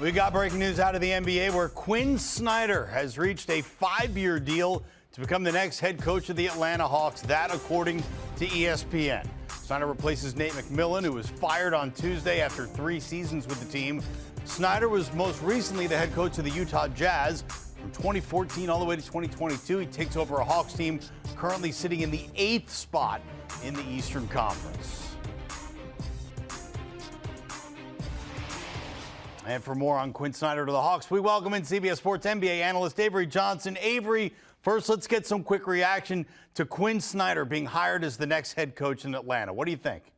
We got breaking news out of the NBA where Quin Snyder has reached a 5-year deal to become the next head coach of the Atlanta Hawks. That, according to ESPN. Snyder replaces Nate McMillan, who was fired on Tuesday after 3 seasons with the team. Snyder was most recently the head coach of the Utah Jazz. From 2014 all the way to 2022, he takes over a Hawks team currently sitting in the 8th spot in the Eastern Conference. And for more on Quin Snyder to the Hawks, we welcome in CBS Sports NBA analyst Avery Johnson. Avery, first let's get some quick reaction to Quin Snyder being hired as the next head coach in Atlanta. What do you think?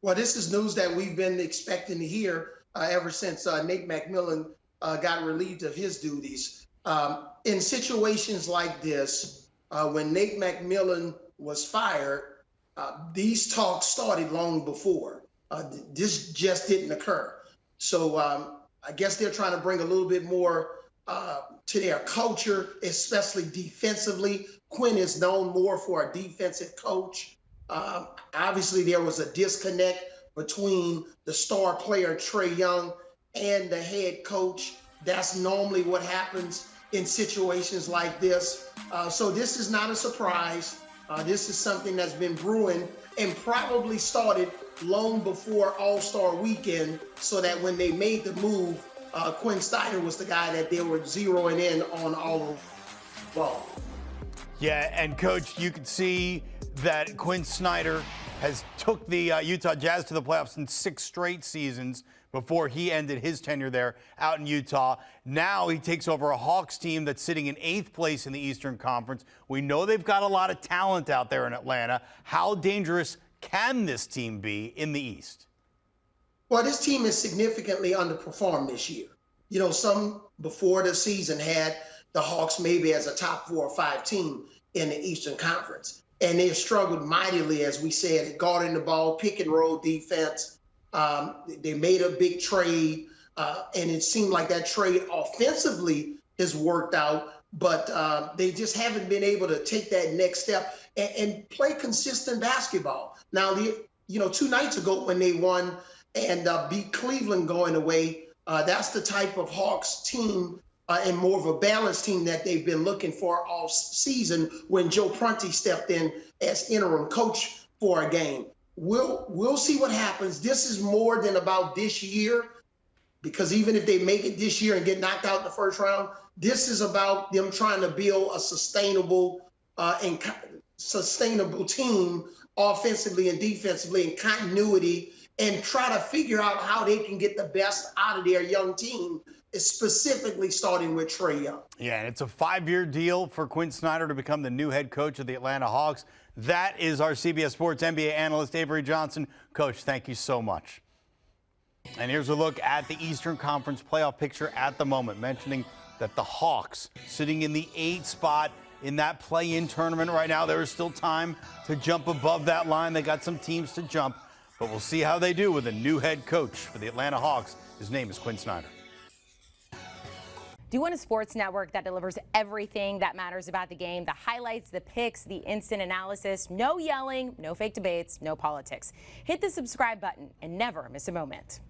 Well, this is news that we've been expecting to hear ever since Nate McMillan got relieved of his duties. In situations like this, when Nate McMillan was fired, these talks started long before. This just didn't occur. So I guess they're trying to bring a little bit more to their culture, especially defensively. Quin is known more for a defensive coach. Obviously, there was a disconnect between the star player, Trae Young, and the head coach. That's normally what happens in situations like this. So this is not a surprise. This is something that's been brewing and probably started long before All-Star Weekend, so that when they made the move, Quin Snyder was the guy that they were zeroing in on all along. Yeah, and Coach, you can see that Quin Snyder has took the Utah Jazz to the playoffs in 6 straight seasons before he ended his tenure there out in Utah. Now he takes over a Hawks team that's sitting in 8th place in the Eastern Conference. We know they've got a lot of talent out there in Atlanta. How dangerous can this team be in the East? Well, this team is significantly underperformed this year. You know, some before the season had the Hawks maybe as a top 4 or 5 team in the Eastern Conference. And they've struggled mightily, as we said, guarding the ball, pick and roll defense. They made a big trade, and it seemed like that trade offensively has worked out, but they just haven't been able to take that next step and play consistent basketball. Now, 2 nights ago when they won and beat Cleveland going away, that's the type of Hawks team and more of a balanced team that they've been looking for all season when Joe Prunty stepped in as interim coach for a game. We'll see what happens. This is more than about this year, because even if they make it this year and get knocked out in the first round, this is about them trying to build a sustainable team offensively and defensively and continuity, and try to figure out how they can get the best out of their young team, specifically starting with Trae Young. Yeah, and it's a 5-year deal for Quin Snyder to become the new head coach of the Atlanta Hawks. That is our CBS Sports NBA analyst, Avery Johnson. Coach, thank you so much. And here's a look at the Eastern Conference playoff picture at the moment, mentioning that the Hawks sitting in the 8th spot in that play-in tournament right now. There is still time to jump above that line. They got some teams to jump, but we'll see how they do with a new head coach for the Atlanta Hawks. His name is Quin Snyder. Do you want a sports network that delivers everything that matters about the game? The highlights, the picks, the instant analysis, no yelling, no fake debates, no politics. Hit the subscribe button and never miss a moment.